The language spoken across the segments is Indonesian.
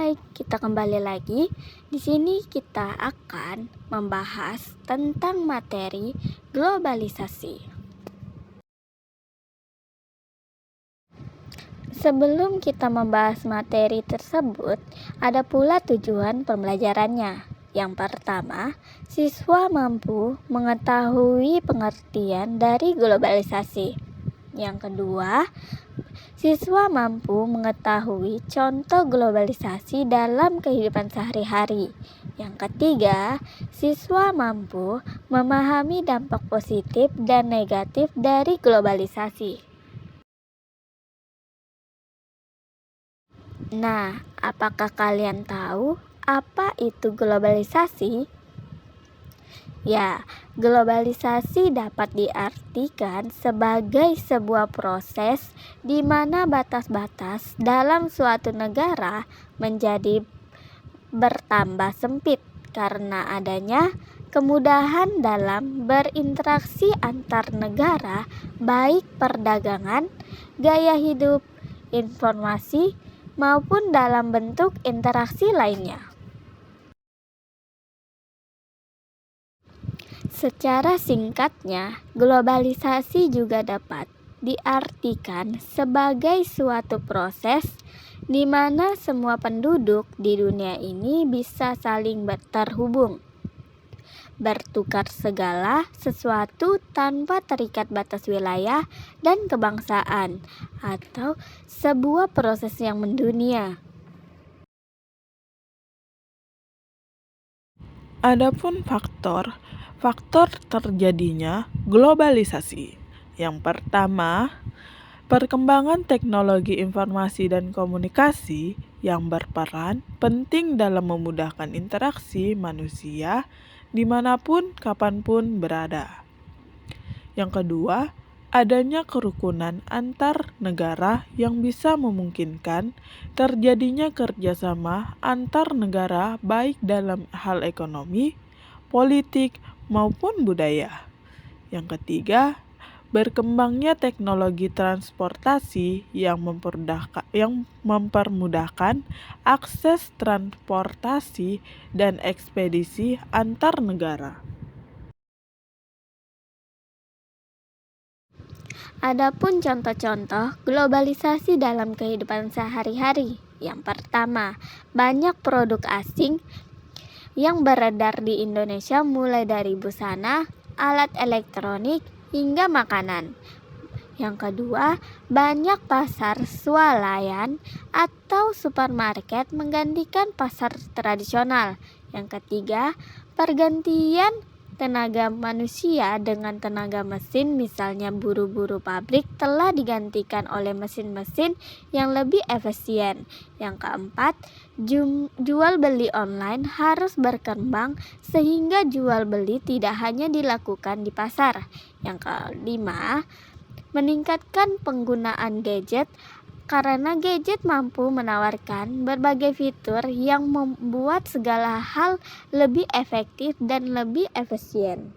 Hai, kita kembali lagi. Di sini kita akan membahas tentang materi globalisasi. Sebelum kita membahas materi tersebut, ada pula tujuan pembelajarannya. Yang pertama, siswa mampu mengetahui pengertian dari globalisasi. Yang kedua, siswa mampu mengetahui contoh globalisasi dalam kehidupan sehari-hari. Yang ketiga, siswa mampu memahami dampak positif dan negatif dari globalisasi. Nah, apakah kalian tahu apa itu globalisasi? Ya, globalisasi dapat diartikan sebagai sebuah proses di mana batas-batas dalam suatu negara menjadi bertambah sempit karena adanya kemudahan dalam berinteraksi antar negara, baik perdagangan, gaya hidup, informasi, maupun dalam bentuk interaksi lainnya. Secara singkatnya, globalisasi juga dapat diartikan sebagai suatu proses di mana semua penduduk di dunia ini bisa saling terhubung, bertukar segala sesuatu tanpa terikat batas wilayah dan kebangsaan, atau sebuah proses yang mendunia. Adapun faktor terjadinya globalisasi. Yang pertama, perkembangan teknologi informasi dan komunikasi yang berperan penting dalam memudahkan interaksi manusia dimanapun, kapanpun berada. Yang kedua, adanya kerukunan antar negara yang bisa memungkinkan terjadinya kerjasama antar negara baik dalam hal ekonomi, politik, maupun budaya. Yang ketiga, berkembangnya teknologi transportasi yang mempermudahkan akses transportasi dan ekspedisi antar negara. Adapun contoh-contoh globalisasi dalam kehidupan sehari-hari. Yang pertama, banyak produk asing yang beredar di Indonesia mulai dari busana, alat elektronik, hingga makanan. Yang kedua, banyak pasar swalayan atau supermarket menggantikan pasar tradisional. Yang ketiga, pergantian tenaga manusia dengan tenaga mesin, misalnya buru-buru pabrik, telah digantikan oleh mesin-mesin yang lebih efisien. Yang keempat, jual beli online harus berkembang sehingga jual beli tidak hanya dilakukan di pasar. Yang kelima, meningkatkan penggunaan gadget karena gadget mampu menawarkan berbagai fitur yang membuat segala hal lebih efektif dan lebih efisien.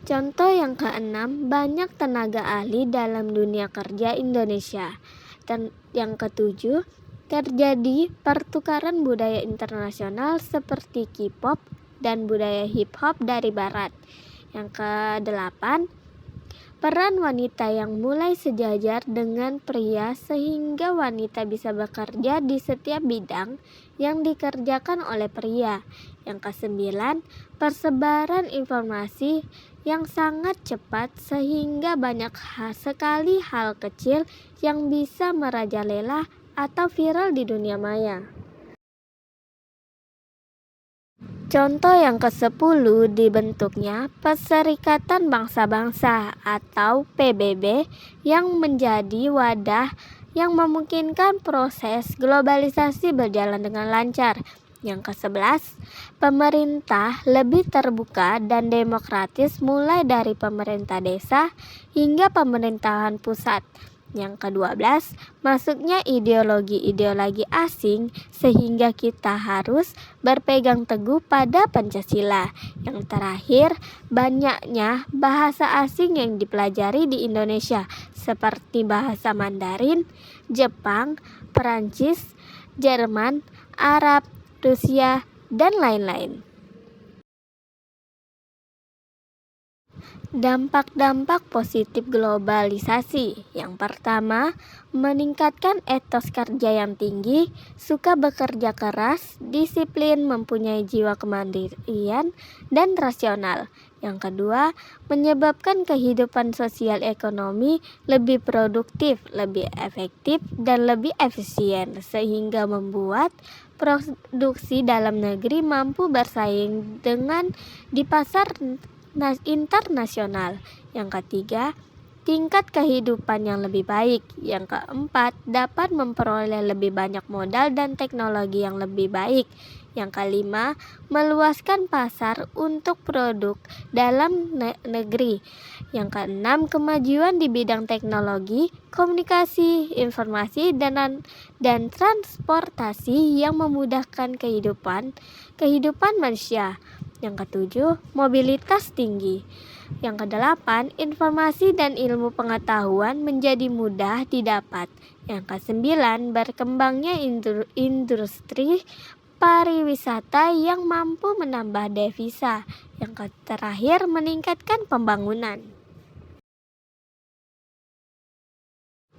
Contoh yang keenam, banyak tenaga ahli dalam dunia kerja Indonesia. Dan yang ketujuh, terjadi pertukaran budaya internasional seperti K-pop dan budaya hip-hop dari barat. Yang kedelapan, peran wanita yang mulai sejajar dengan pria sehingga wanita bisa bekerja di setiap bidang yang dikerjakan oleh pria. Yang kesembilan, persebaran informasi yang sangat cepat sehingga banyak sekali hal kecil yang bisa merajalela atau viral di dunia maya. Contoh yang ke-10 dibentuknya Perserikatan Bangsa-Bangsa atau PBB yang menjadi wadah yang memungkinkan proses globalisasi berjalan dengan lancar. Yang ke-11, pemerintah lebih terbuka dan demokratis mulai dari pemerintah desa hingga pemerintahan pusat. Yang ke-12, masuknya ideologi-ideologi asing sehingga kita harus berpegang teguh pada Pancasila. Yang terakhir, banyaknya bahasa asing yang dipelajari di Indonesia seperti bahasa Mandarin, Jepang, Perancis, Jerman, Arab, Rusia, dan lain-lain. Dampak-dampak positif globalisasi. Yang pertama, meningkatkan etos kerja yang tinggi, suka bekerja keras, disiplin, mempunyai jiwa kemandirian, dan rasional. Yang kedua, menyebabkan kehidupan sosial ekonomi lebih produktif, lebih efektif, dan lebih efisien, sehingga membuat produksi dalam negeri mampu bersaing dengan di pasar internasional. Yang ketiga, tingkat kehidupan yang lebih baik. Yang keempat, dapat memperoleh lebih banyak modal dan teknologi yang lebih baik. Yang kelima, meluaskan pasar untuk produk dalam negeri. Yang keenam, kemajuan di bidang teknologi, komunikasi, informasi, dan transportasi yang memudahkan kehidupan manusia. Yang ketujuh, mobilitas tinggi. Yang kedelapan, informasi dan ilmu pengetahuan menjadi mudah didapat. Yang kesembilan, berkembangnya industri pariwisata yang mampu menambah devisa. Yang terakhir, meningkatkan pembangunan.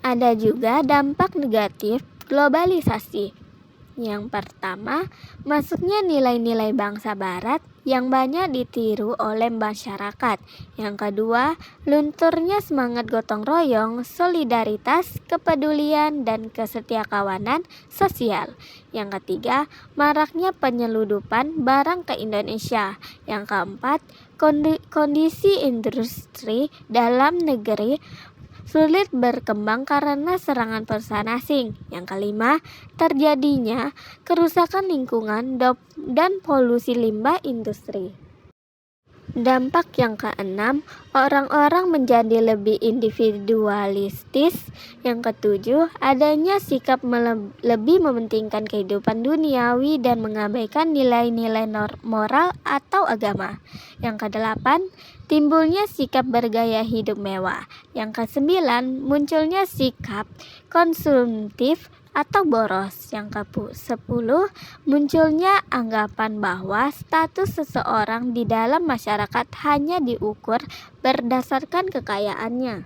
Ada juga dampak negatif globalisasi. Yang pertama, masuknya nilai-nilai bangsa barat yang banyak ditiru oleh masyarakat. Yang kedua, lunturnya semangat gotong royong, solidaritas, kepedulian, dan kesetiakawanan sosial. Yang ketiga, maraknya penyeludupan barang ke Indonesia. Yang keempat, kondisi industri dalam negeri sulit berkembang karena serangan perusahaan asing. Yang kelima, terjadinya kerusakan lingkungan dan polusi limbah industri. Dampak yang keenam, orang-orang menjadi lebih individualistis. Yang ketujuh, adanya sikap lebih mementingkan kehidupan duniawi dan mengabaikan nilai-nilai moral atau agama. Yang kedelapan, timbulnya sikap bergaya hidup mewah. Yang kesembilan, munculnya sikap konsumtif atau boros. Yang ke-10, munculnya anggapan bahwa status seseorang di dalam masyarakat hanya diukur berdasarkan kekayaannya.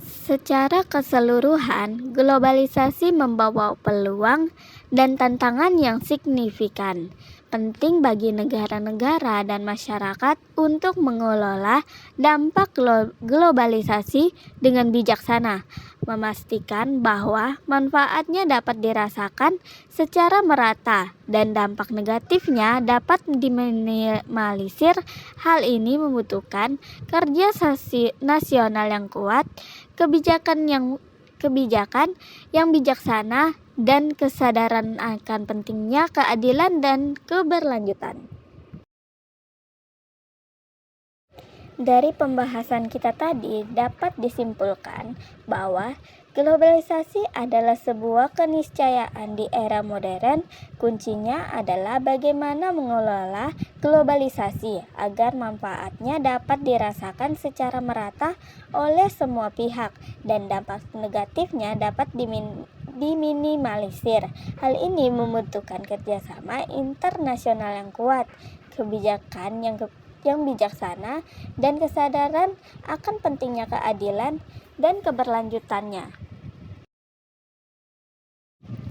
Secara keseluruhan, globalisasi membawa peluang dan tantangan yang signifikan. Penting bagi negara-negara dan masyarakat untuk mengelola dampak globalisasi dengan bijaksana, memastikan bahwa manfaatnya dapat dirasakan secara merata dan dampak negatifnya dapat diminimalisir. Hal ini membutuhkan kerja nasional yang kuat, kebijakan yang bijaksana, dan kesadaran akan pentingnya keadilan dan keberlanjutan. Dari pembahasan kita tadi dapat disimpulkan bahwa globalisasi adalah sebuah keniscayaan di era modern. Kuncinya adalah bagaimana mengelola globalisasi agar manfaatnya dapat dirasakan secara merata oleh semua pihak dan dampak negatifnya dapat diminimalisir. Hal ini membutuhkan kerjasama internasional yang kuat, kebijakan yang bijaksana, dan kesadaran akan pentingnya keadilan dan keberlanjutannya.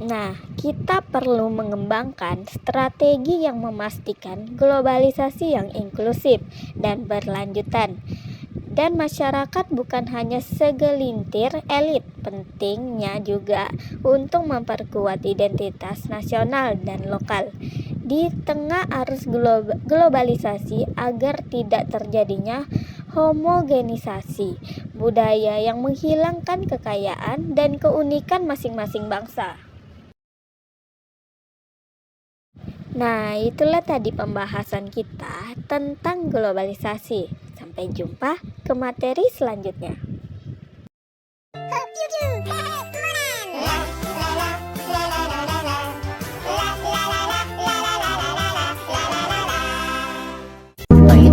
Nah, kita perlu mengembangkan strategi yang memastikan globalisasi yang inklusif dan berlanjutan. Dan masyarakat bukan hanya segelintir elit, pentingnya juga untuk memperkuat identitas nasional dan lokal di tengah arus globalisasi agar tidak terjadinya homogenisasi budaya yang menghilangkan kekayaan dan keunikan masing-masing bangsa. Nah, itulah tadi pembahasan kita tentang globalisasi. Sampai jumpa ke materi selanjutnya. Lay